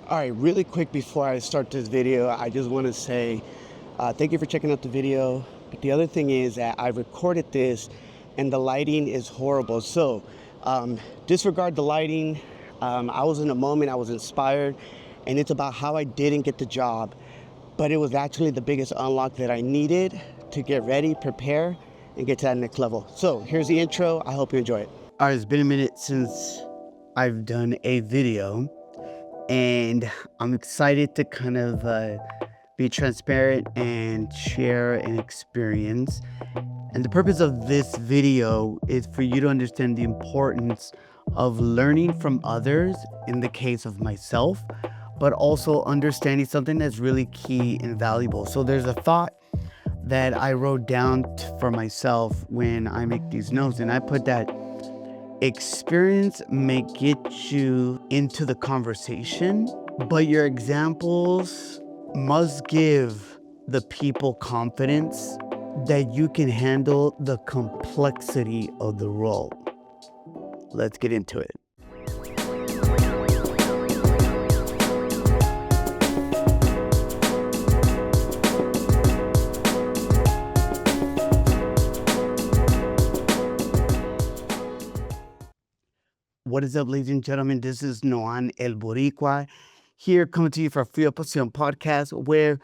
All right, really quick before I start this video, I just want to say thank you for checking out the video. But the other thing is that I recorded this and the lighting is horrible. So disregard the lighting. I was in a moment, I was inspired, and it's about how I didn't get the job. But it was actually the biggest unlock that I needed to get ready, prepare, and get to that next level. So here's the intro. I hope you enjoy it. All right, it's been a minute since I've done a video, and I'm excited to kind of be transparent and share an experience. And the purpose of this video is for you to understand the importance of learning from others in the case of myself, but also understanding something that's really key and valuable. So there's a thought that I wrote down for myself when I make these notes, and I put that experience may get you into the conversation, but your examples must give the people confidence that you can handle the complexity of the role. Let's get into it. What is up, ladies and gentlemen? This is Noan El Boricua, here coming to you for Fio Pasión podcast, where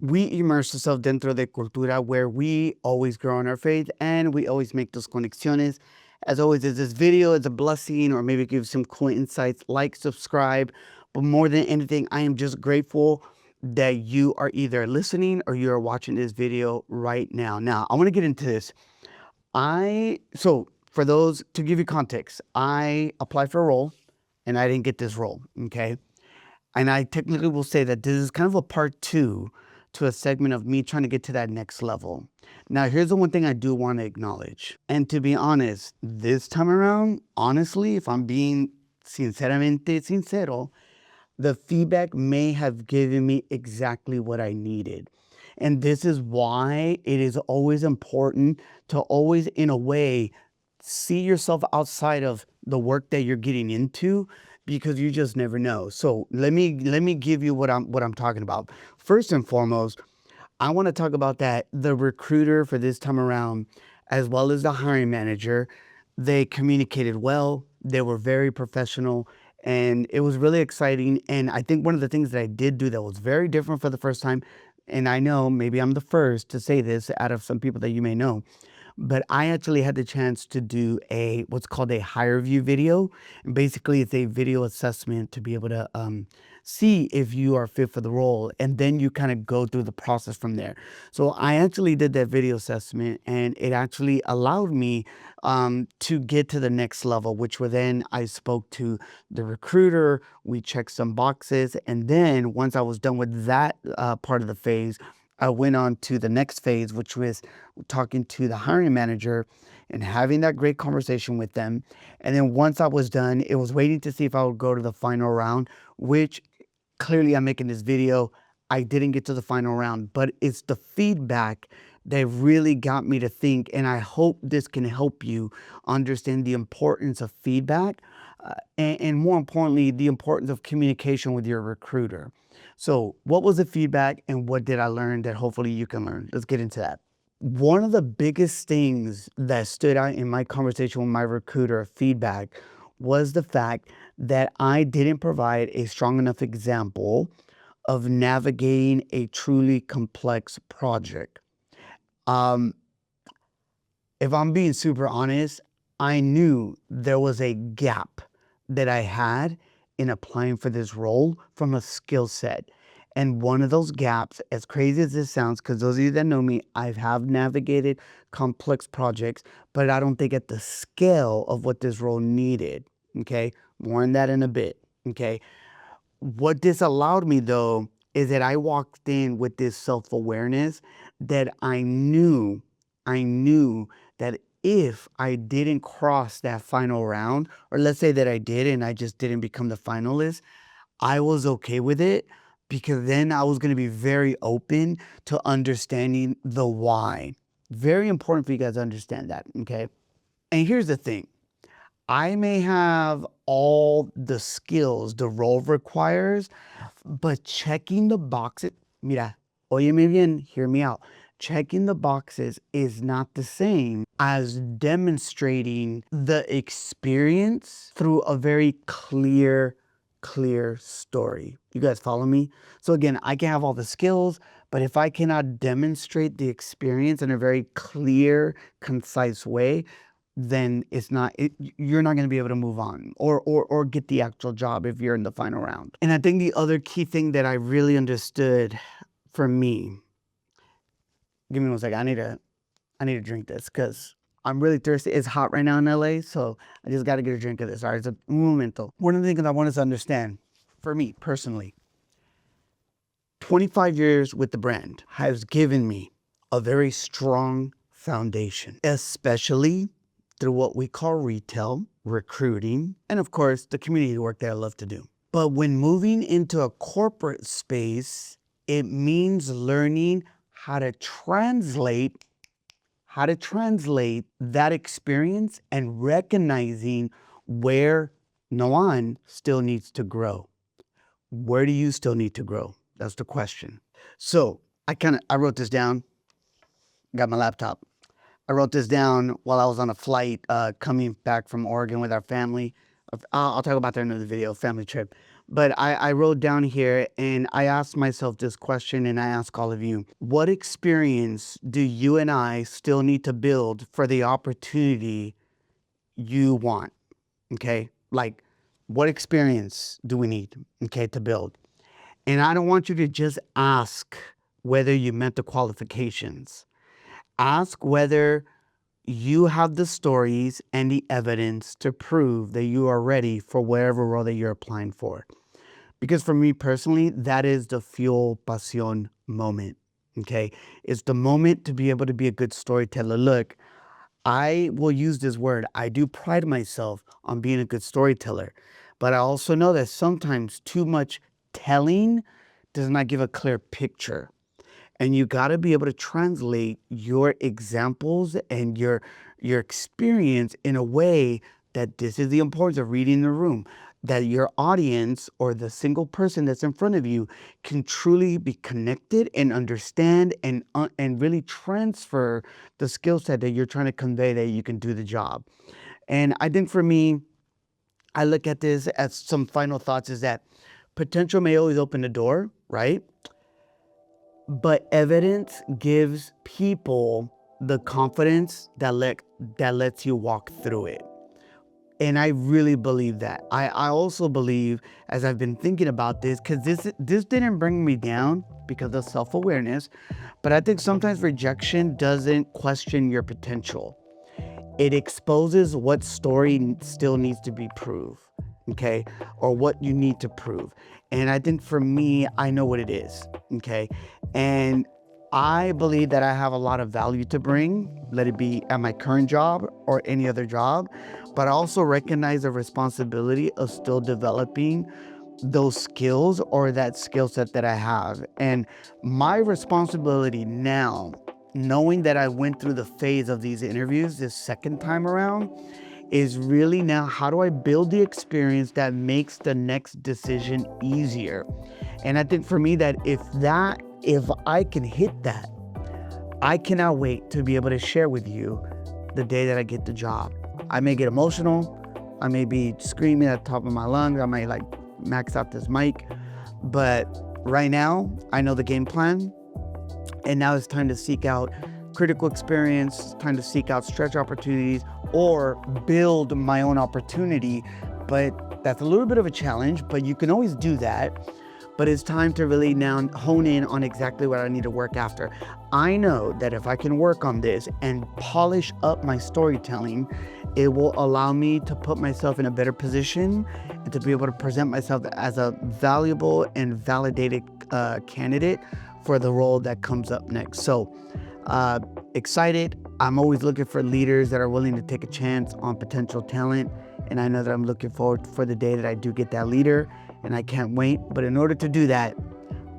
we immerse ourselves dentro de cultura, where we always grow in our faith and we always make those conexiones. As always, if this video is a blessing or maybe give some cool insights, like, subscribe. But more than anything, I am just grateful that you are either listening or you are watching this video right now. Now, I want to get into this. For those, to give you context, I applied for a role and I didn't get this role, okay? And I technically will say that this is kind of a part two to a segment of me trying to get to that next level. Now, here's the one thing I do want to acknowledge. And to be honest, this time around, honestly, if I'm being sinceramente sincero, the feedback may have given me exactly what I needed. And this is why it is always important to always, in a way, see yourself outside of the work that you're getting into, because you just never know. So let me give you what I'm talking about. First and foremost, I want to talk about that the recruiter for this time around, as well as the hiring manager, they communicated well. They were very professional, and it was really exciting. And I think one of the things that I did do that was very different for the first time, and I know maybe I'm the first to say this out of some people that you may know, but I actually had the chance to do what's called a HireVue video. And basically, it's a video assessment to be able to see if you are fit for the role. And then you kind of go through the process from there. So I actually did that video assessment, and it actually allowed me to get to the next level, which were then I spoke to the recruiter. We checked some boxes. And then once I was done with that part of the phase, I went on to the next phase, which was talking to the hiring manager and having that great conversation with them. And then once I was done, it was waiting to see if I would go to the final round, which clearly I'm making this video. I didn't get to the final round, but it's the feedback that really got me to think. And I hope this can help you understand the importance of feedback and more importantly, the importance of communication with your recruiter. So what was the feedback and what did I learn that hopefully you can learn? Let's get into that. One of the biggest things that stood out in my conversation with my recruiter feedback was the fact that I didn't provide a strong enough example of navigating a truly complex project. If I'm being super honest, I knew there was a gap that I had in applying for this role from a skill set. And one of those gaps, as crazy as this sounds, because those of you that know me, I have navigated complex projects, but I don't think at the scale of what this role needed. Okay, more on that in a bit. Okay, what this allowed me though is that I walked in with this self-awareness that I knew that if I didn't cross that final round, or let's say that I did and I just didn't become the finalist, I was okay with it, because then I was going to be very open to understanding the why. Very important for you guys to understand that, okay? And here's the thing. I may have all the skills the role requires, but checking the boxes, mira, óyeme bien, hear me out. Checking the boxes is not the same as demonstrating the experience through a very clear story. You guys follow me? So again, I can have all the skills, but if I cannot demonstrate the experience in a very clear, concise way, then you're not going to be able to move on or get the actual job if you're in the final round. And I think the other key thing that I really understood for me, give me one second. I need to drink this because I'm really thirsty. It's hot right now in LA, so I just got to get a drink of this. All right, it's a momento. One of the things I want us to understand, for me personally, 25 years with the brand has given me a very strong foundation, especially through what we call retail, recruiting, and of course, the community work that I love to do. But when moving into a corporate space, it means learning how to translate that experience and recognizing where Noan still needs to grow. Where do you still need to grow? That's the question. So I wrote this down, got my laptop. I wrote this down while I was on a flight coming back from Oregon with our family. I'll talk about that in another video, family trip. But I wrote down here and I asked myself this question, and I ask all of you, what experience do you and I still need to build for the opportunity you want? Okay, like what experience do we need, okay, to build? And I don't want you to just ask whether you met the qualifications. Ask whether you have the stories and the evidence to prove that you are ready for whatever role that you're applying for. Because for me personally, that is the fuel pasión moment, okay? It's the moment to be able to be a good storyteller. Look, I will use this word. I do pride myself on being a good storyteller, but I also know that sometimes too much telling does not give a clear picture. And you got to be able to translate your examples and your experience in a way that this is the importance of reading the room, that your audience or the single person that's in front of you can truly be connected and understand and really transfer the skill set that you're trying to convey that you can do the job. And I think for me, I look at this as some final thoughts is that potential may always open the door, right? But evidence gives people the confidence that lets you walk through it. And I really believe that. I also believe, as I've been thinking about this, because this didn't bring me down because of self-awareness, but I think sometimes rejection doesn't question your potential. It exposes what story still needs to be proved, okay? Or what you need to prove. And I think for me, I know what it is, okay? And I believe that I have a lot of value to bring, let it be at my current job or any other job, but I also recognize the responsibility of still developing those skills or that skill set that I have. And my responsibility now, knowing that I went through the phase of these interviews this second time around, is really now how do I build the experience that makes the next decision easier? And I think for me that if I can hit that, I cannot wait to be able to share with you the day that I get the job. I may get emotional. I may be screaming at the top of my lungs. I might like max out this mic. But right now, I know the game plan. And now it's time to seek out critical experience, time to seek out stretch opportunities or build my own opportunity. But that's a little bit of a challenge, but you can always do that. But it's time to really now hone in on exactly what I need to work after. I know that if I can work on this and polish up my storytelling, it will allow me to put myself in a better position and to be able to present myself as a valuable and validated candidate for the role that comes up next. So excited. I'm always looking for leaders that are willing to take a chance on potential talent. And I know that I'm looking forward for the day that I do get that leader, and I can't wait. But in order to do that,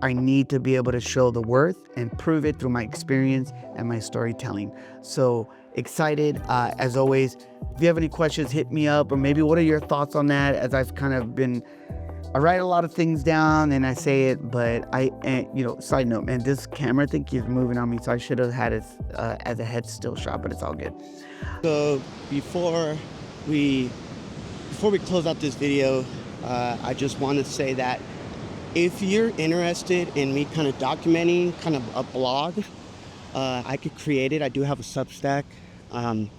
I need to be able to show the worth and prove it through my experience and my storytelling. So excited. As always, if you have any questions, hit me up, or maybe what are your thoughts on that? As I've kind of been, I write a lot of things down and I say it, but side note, man, this camera thing keeps moving on me, so I should have had it as a head still shot, but it's all good. So before we close out this video, I just want to say that if you're interested in me kind of documenting kind of a blog, I could create it. I do have a Substack, and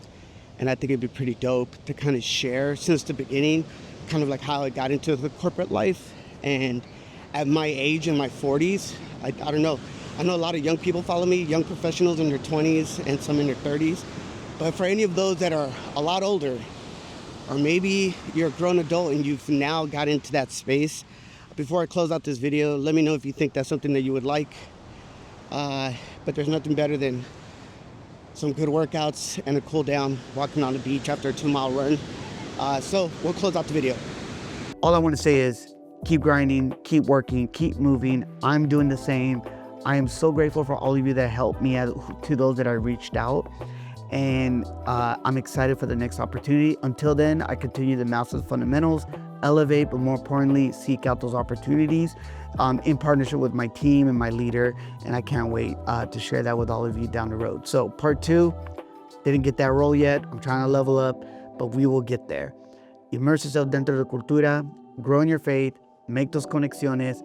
I think it'd be pretty dope to kind of share since the beginning, kind of like how I got into the corporate life. And at my age, in my 40s, I don't know. I know a lot of young people follow me, young professionals in their 20s and some in their 30s. But for any of those that are a lot older, or maybe you're a grown adult and you've now got into that space, before I close out this video, let me know if you think that's something that you would like. But there's nothing better than some good workouts and a cool down walking on the beach after a 2-mile run. So we'll close out the video. All I want to say is keep grinding, keep working, keep moving. I'm doing the same. I am so grateful for all of you that helped me, to those that I reached out. And I'm excited for the next opportunity. Until then, I continue to master the fundamentals, elevate, but more importantly, seek out those opportunities in partnership with my team and my leader. And I can't wait to share that with all of you down the road. So part 2, didn't get that role yet. I'm trying to level up, but we will get there. Immerse yourself dentro de cultura, grow in your faith, make those conexiones.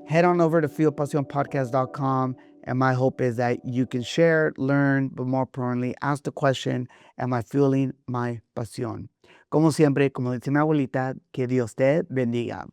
Head on over to fuelpasionpodcast.com. And my hope is that you can share, learn, but more importantly, ask the question, am I fueling my pasión? Como siempre, como dice mi abuelita, que Dios te bendiga.